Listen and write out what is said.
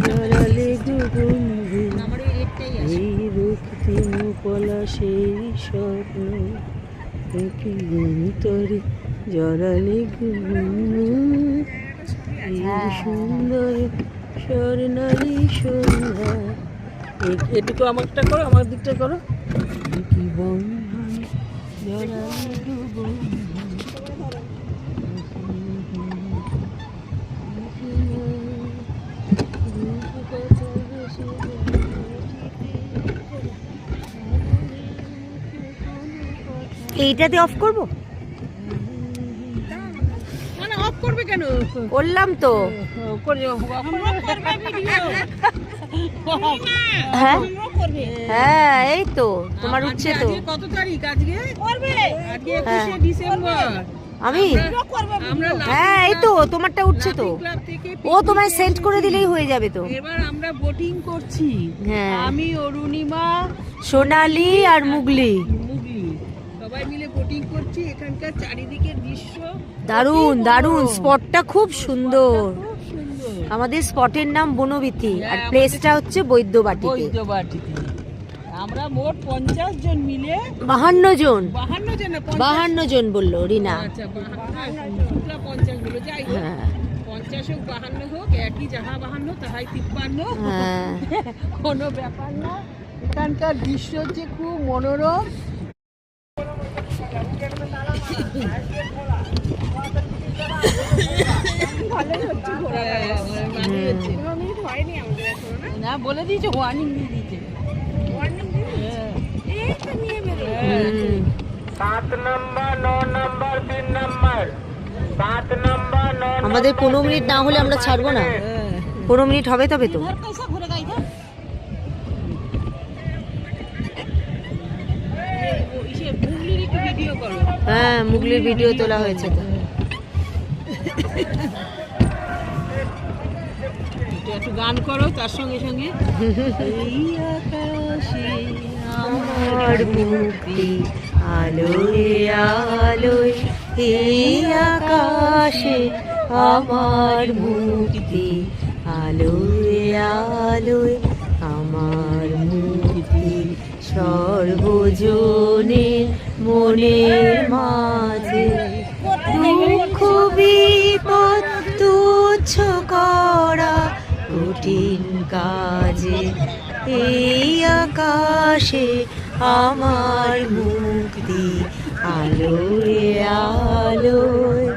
জড়ালে গগনে এই রক্তিম পলা সেই স্বপ্ন অন্তরে জড়ালে গগনে এই সুন্দর স্বর্ণালী সন্ধ্যা। এটুকু আমারটা করো, আমার দিকটা করো। কি বন্ধন জড়ালে গগনে এইটাতে অফ করব? মানে অফ করবে কেন? করলাম তো। হ্যাঁ হ্যাঁ, এই তো তোমার উঠছে তো। কত তারিখ আজকে? আজকে 21 ডিসেম্বর। আমি হ্যাঁ, এই তো তোমারটা উঠছে তো। ও তোমায় সেন্ড করে দিলেই হয়ে যাবে তো। এবার আমরা বোটিং করছি। হ্যাঁ, আমি, অরুণিমা, সোনালি আর মুগলি সবাই মিলে বোটিং করছি। এখানকার চারিদিকের দৃশ্য দারুণ দারুণ, স্পটটা খুব সুন্দর। খুব সুন্দর। আমাদের স্পটের নাম বনবিথি আর প্লেসটা হচ্ছে বৈদ্যবাটিতে। বৈদ্যবাটিতে আমরা মোট 50 জন মিলে 52 জন 52 জন না 52 জন বললো রিনা। আচ্ছা 52 50 হলো, যাই হোক 50 হোক 52 হোক, একই যাহা 52 তাহাই 53। হ্যাঁ কোনো ব্যাপার না। এখানকার দৃশ্য যে খুব মনোরম। না বলে দিয়েছে, ওয়ার্নিং দিয়ে দিয়েছে। 7 নম্বর 9 নম্বর 3 নম্বর 7 নম্বর 9 আমাদের 15 মিনিট না হলে আমরা ছাড়বো না। 15 মিনিট হবে তবে তো। হ্যাঁ, মুগলির ভিডিও তোলা হয়েছে তো। একটু গান করো তার সঙ্গে সঙ্গে। এই আকাশে আমার মুক্তি আলোয় আলোয়, এই আকাশে আমার মুক্তি আলোয় আলোয়, আমার মুক্তি সর্বজনের মনের মাঝে। দুঃখ বিপদ তুচ্ছ করা কঠিন কাজে, এই আকাশে আমার মুক্তি আলোয় আলোয়।